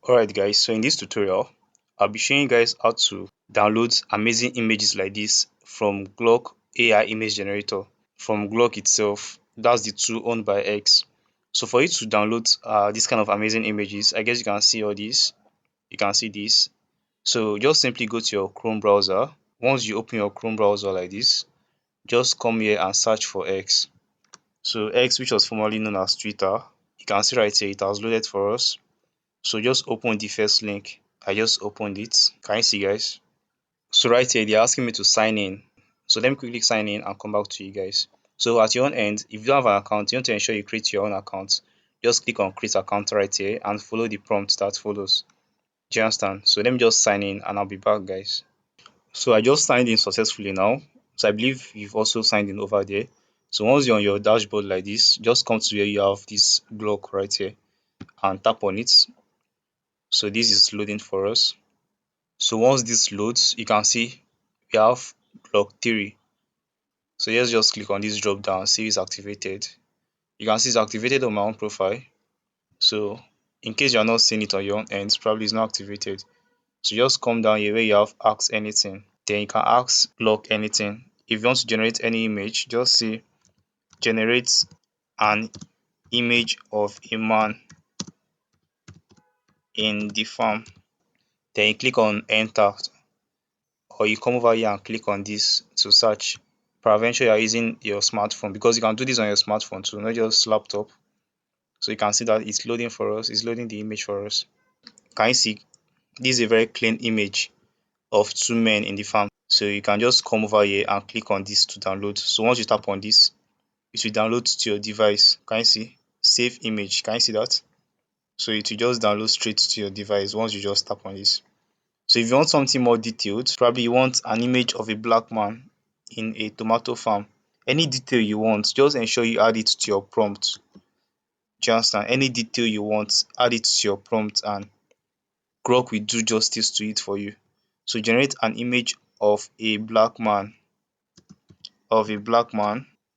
Alright guys, so in this tutorial, I'll be showing you guys how to download amazing images like this from Grok AI image generator. From Grok itself, that's the tool owned by X. So for you to download this kind of amazing images, I guess you can see all this. You can see this. So just simply go to your Chrome browser. Once you open your Chrome browser like this, just come here and search for X. So X, which was formerly known as Twitter, you can see right here, it has loaded for us. So just open the first link. I just opened it. Can you see guys? So right here they're asking me to sign in. So let me quickly sign in and come back to you guys. So at your own end, if you don't have an account, you want to ensure you create your own account. Just click on create account right here and follow the prompt that follows. Do you understand? So let me just sign in and I'll be back guys. So I just signed in successfully now. So I believe you've also signed in over there. So once you're on your dashboard like this, just come to where you have this block right here and tap on it. So this is loading for us. So once this loads, you can see we have block 3. So let's just click on this drop down, see it's activated. You can see it's activated on my own profile. So in case you're not seeing it on your own end, probably it's not activated. So just come down here where you have ask anything. Then you can ask block anything. If you want to generate any image, just see generate an image of a man in the farm. Then you click on enter, or you come over here and click on this to search. Peradventure you are using your smartphone, because you can do this on your smartphone too, not just laptop. So you can see that it's loading for us, it's loading the image for us. Can you see? This is a very clean image of two men in the farm. So you can just come over here and click on this to download. So once you tap on this, it will download to your device. Can you see? Save image. Can you see that? So it will just download straight to your device once you just tap on this. So if you want something more detailed, probably you want an image of a black man in a tomato farm. Any detail you want, just ensure you add it to your prompt. Do you understand? Any detail you want, add it to your prompt and Grok will do justice to it for you. So generate an image of a black man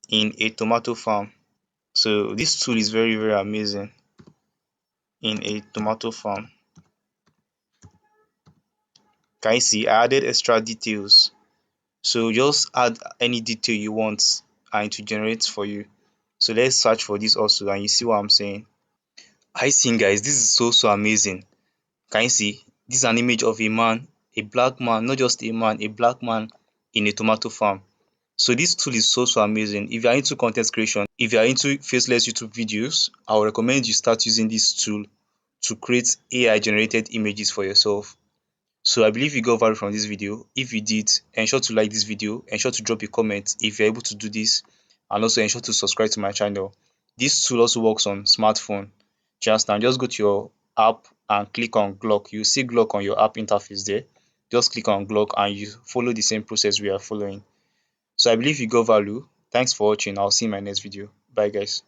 in a tomato farm. So this tool is very amazing. In a tomato farm. Can you see? I added extra details. So just add any detail you want and it will generate for you. So let's search for this also and you see what I'm saying. I see guys, this is so amazing. Can you see? This is an image of a man, a black man, not just a man, a black man in a tomato farm. So this tool is so amazing. If you are into content creation, if you are into faceless YouTube videos, I would recommend you start using this tool to create AI generated images for yourself. So I believe you got value from this video. If you did, ensure to like this video, ensure to drop a comment if you're able to do this, and also ensure to subscribe to my channel. This tool also works on smartphone. Just go to your app and click on Grok. You see Grok on your app interface there. Just click on Grok and you follow the same process we are following. So I believe you got value. Thanks for watching. I'll see you in my next video. Bye guys.